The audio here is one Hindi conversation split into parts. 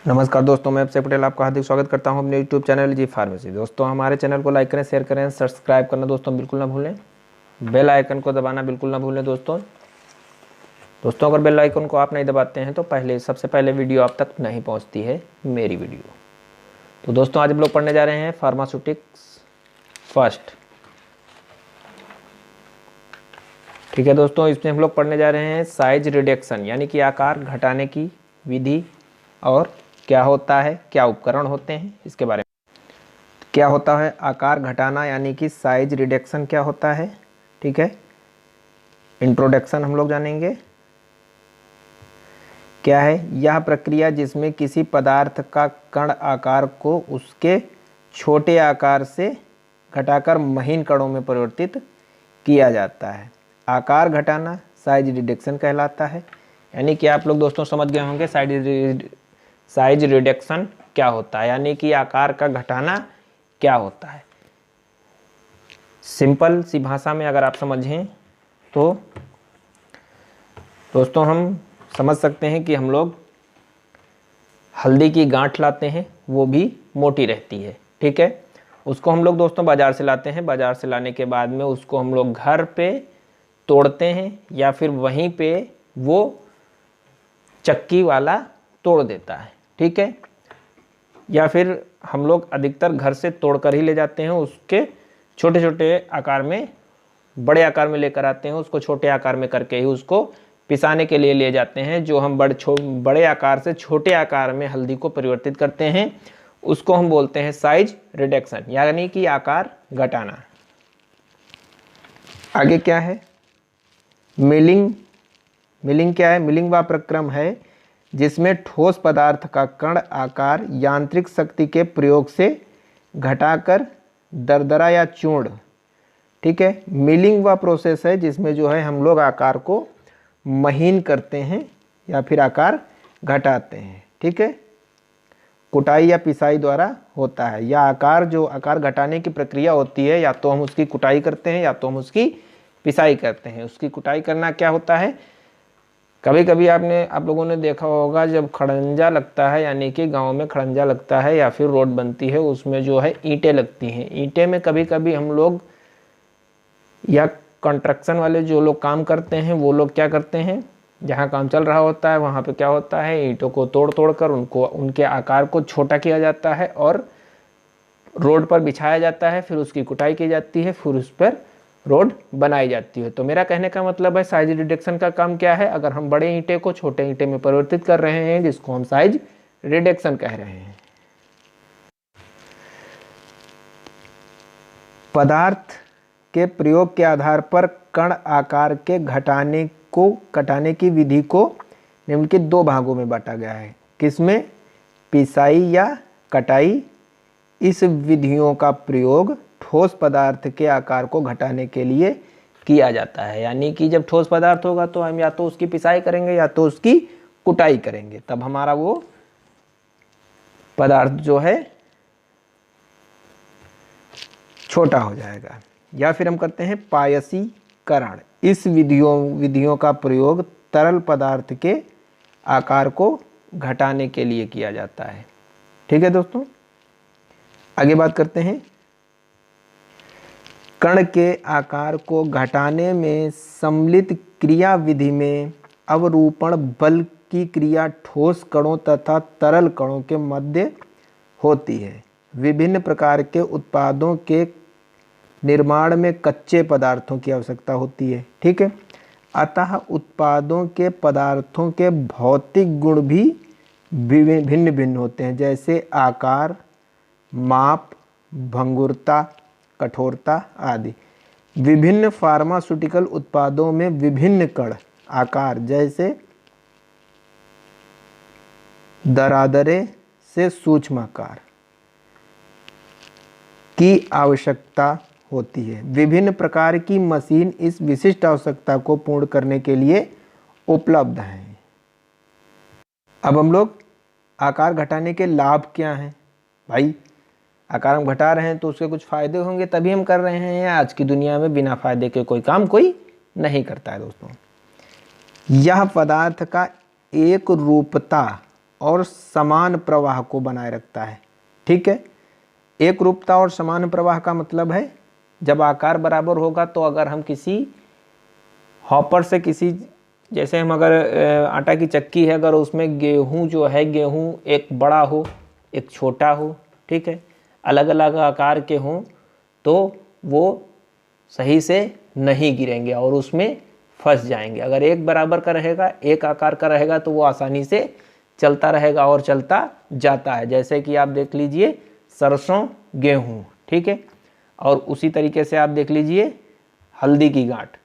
नमस्कार दोस्तों, मैं अक्षय पटेल आपका हार्दिक स्वागत करता हूं अपने यूट्यूब चैनल जी फार्मेसी। दोस्तों हमारे चैनल को लाइक करें, शेयर करें, सब्सक्राइब करना दोस्तों बिल्कुल ना भूलें। बेल आइकन को दबाना बिल्कुल ना भूलें दोस्तों अगर बेल आइकन को आप नहीं दबाते हैं तो सबसे पहले वीडियो आप तक नहीं पहुंचती है मेरी वीडियो। तो दोस्तों आज हम लोग पढ़ने जा रहे हैं फार्मास्यूटिक्स फर्स्ट। ठीक है दोस्तों, इसमें हम लोग पढ़ने जा रहे हैं साइज रिडक्शन यानी कि आकार घटाने की विधि और क्या होता है, क्या उपकरण होते हैं, इसके बारे में। क्या होता है आकार घटाना यानी कि साइज रिडक्शन क्या होता है। ठीक है, इंट्रोडक्शन हम लोग जानेंगे। क्या है यह प्रक्रिया जिसमें किसी पदार्थ का कण आकार को उसके छोटे आकार से घटाकर महीन कणों में परिवर्तित किया जाता है। आकार घटाना साइज रिडक्शन कहलाता है। यानी कि आप लोग दोस्तों समझ गए होंगे साइज रिडक्शन क्या होता है, यानी कि आकार का घटाना क्या होता है। सिंपल सी भाषा में अगर आप समझें तो दोस्तों हम समझ सकते हैं कि हम लोग हल्दी की गांठ लाते हैं, वो भी मोटी रहती है। ठीक है, उसको हम लोग दोस्तों बाज़ार से लाते हैं। बाज़ार से लाने के बाद में उसको हम लोग घर पे तोड़ते हैं या फिर वहीं पे वो चक्की वाला तोड़ देता है। ठीक है, या फिर हम लोग अधिकतर घर से तोड़कर ही ले जाते हैं। उसके छोटे छोटे आकार में, बड़े आकार में लेकर आते हैं, उसको छोटे आकार में करके ही उसको पिसाने के लिए ले जाते हैं। जो हम बड़े आकार से छोटे आकार में हल्दी को परिवर्तित करते हैं उसको हम बोलते हैं साइज रिडक्शन यानी कि आकार घटाना। आगे क्या है मिलिंग क्या है। मिलिंग वह प्रक्रम है जिसमें ठोस पदार्थ का कण आकार यांत्रिक शक्ति के प्रयोग से घटाकर दरदरा या चूर्ण। ठीक है, मिलिंग वह प्रोसेस है जिसमें जो है हम लोग आकार को महीन करते हैं या फिर आकार घटाते हैं। ठीक है, कुटाई या पिसाई द्वारा होता है। या आकार घटाने की प्रक्रिया होती है, या तो हम उसकी कुटाई करते हैं या तो हम उसकी पिसाई करते हैं। उसकी कुटाई करना क्या होता है, कभी कभी आप लोगों ने देखा होगा जब खड़ंजा लगता है, यानी कि गांव में खड़ंजा लगता है या फिर रोड बनती है, उसमें जो है ईंटें लगती हैं। ईंटें में कभी कभी हम लोग या कंस्ट्रक्शन वाले जो लोग काम करते हैं वो लोग क्या करते हैं, जहाँ काम चल रहा होता है वहाँ पे क्या होता है, ईंटों को तोड़ कर उनके आकार को छोटा किया जाता है और रोड पर बिछाया जाता है। फिर उसकी कुटाई की जाती है, फिर उस पर रोड बनाई जाती है। तो मेरा कहने का मतलब है साइज रिडक्शन का काम क्या है, अगर हम बड़े ईंटे को छोटे ईंटे में परिवर्तित कर रहे हैं जिसको हम साइज रिडक्शन कह रहे हैं। पदार्थ के प्रयोग के आधार पर कण आकार के घटाने की विधि को निम्नलिखित दो भागों में बांटा गया है। किसमें, पिसाई या कटाई। इस विधियों का प्रयोग ठोस पदार्थ के आकार को घटाने के लिए किया जाता है। यानी कि जब ठोस पदार्थ होगा तो हम या तो उसकी पिसाई करेंगे या तो उसकी कुटाई करेंगे, तब हमारा वो पदार्थ जो है छोटा हो जाएगा। या फिर हम करते हैं पायसीकरण। इस विधियों का प्रयोग तरल पदार्थ के आकार को घटाने के लिए किया जाता है। ठीक है दोस्तों, आगे बात करते हैं। कण के आकार को घटाने में सम्मिलित क्रिया विधि में अवरूपण बल की क्रिया ठोस कणों तथा तरल कणों के मध्य होती है। विभिन्न प्रकार के उत्पादों के निर्माण में कच्चे पदार्थों की आवश्यकता होती है। ठीक है, अतः उत्पादों के पदार्थों के भौतिक गुण भी भिन्न भिन्न होते हैं, जैसे आकार, माप, भंगुरता, कठोरता आदि। विभिन्न फार्मास्यूटिकल उत्पादों में विभिन्न कण आकार जैसे दरादरे से सूक्ष्म आकार की आवश्यकता होती है। विभिन्न प्रकार की मशीन इस विशिष्ट आवश्यकता को पूर्ण करने के लिए उपलब्ध हैं। अब हम लोग आकार घटाने के लाभ क्या हैं। भाई आकार हम घटा रहे हैं तो उसके कुछ फायदे होंगे तभी हम कर रहे हैं। आज की दुनिया में बिना फायदे के कोई काम कोई नहीं करता है दोस्तों। यह पदार्थ का एक रूपता और समान प्रवाह को बनाए रखता है। ठीक है, एक रूपता और समान प्रवाह का मतलब है जब आकार बराबर होगा तो अगर हम किसी हॉपर से किसी, जैसे हम अगर आटा की चक्की है, अगर उसमें गेहूं जो है, गेहूं एक बड़ा हो एक छोटा हो, ठीक है, अलग अलग आकार के हों, तो वो सही से नहीं गिरेंगे और उसमें फंस जाएंगे। अगर एक बराबर का रहेगा, एक आकार का रहेगा, तो वो आसानी से चलता रहेगा और चलता जाता है। जैसे कि आप देख लीजिए सरसों गेहूं, ठीक है, और उसी तरीके से आप देख लीजिए हल्दी की गांठ,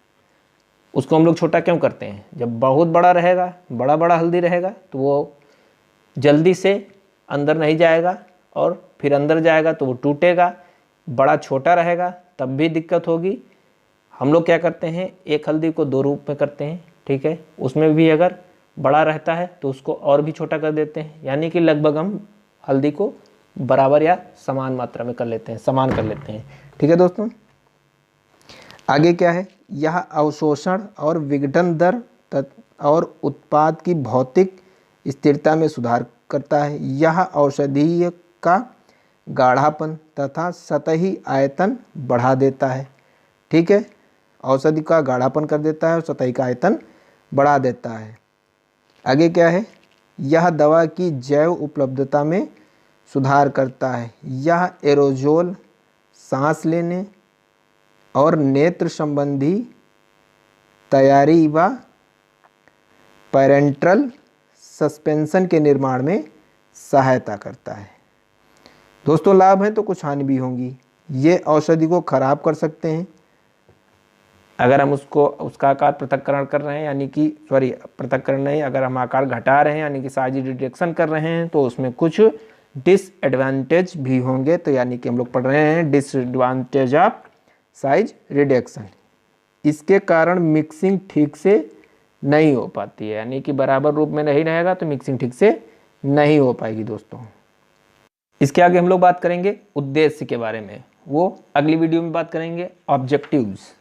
उसको हम लोग छोटा क्यों करते हैं? जब बहुत बड़ा रहेगा, बड़ा बड़ा हल्दी रहेगा, तो वो जल्दी से अंदर नहीं जाएगा और फिर अंदर जाएगा तो वो टूटेगा। बड़ा छोटा रहेगा तब भी दिक्कत होगी। हम लोग क्या करते हैं, एक हल्दी को दो रूप में करते हैं, ठीक है, उसमें भी अगर बड़ा रहता है तो उसको और भी छोटा कर देते हैं, यानी कि लगभग हम हल्दी को बराबर या समान मात्रा में कर लेते हैं, समान कर लेते हैं। ठीक है दोस्तों, आगे क्या है, यह अवशोषण और विघटन दर और उत्पाद की भौतिक स्थिरता में सुधार करता है। यह औषधीय का गाढ़ापन तथा सतही आयतन बढ़ा देता है। ठीक है, औषधि का गाढ़ापन कर देता है और सतही का आयतन बढ़ा देता है। आगे क्या है, यह दवा की जैव उपलब्धता में सुधार करता है। यह एरोजोल, सांस लेने और नेत्र संबंधी तैयारी व पैरेंट्रल सस्पेंशन के निर्माण में सहायता करता है। दोस्तों, लाभ हैं तो कुछ हानि भी होंगी। ये औषधि को खराब कर सकते हैं अगर हम उसका आकार पृथक्करण कर रहे हैं, यानी कि पृथक्करण नहीं, अगर हम आकार घटा रहे हैं यानी कि साइज रिडक्शन कर रहे हैं, तो उसमें कुछ डिसएडवांटेज भी होंगे। तो यानी कि हम लोग पढ़ रहे हैं डिसएडवांटेज ऑफ साइज रिडक्शन। इसके कारण मिक्सिंग ठीक से नहीं हो पाती है, यानी कि बराबर रूप में नहीं रहेगा तो मिक्सिंग ठीक से नहीं हो पाएगी दोस्तों। इसके आगे हम लोग बात करेंगे उद्देश्य के बारे में, वो अगली वीडियो में बात करेंगे, ऑब्जेक्टिव्स।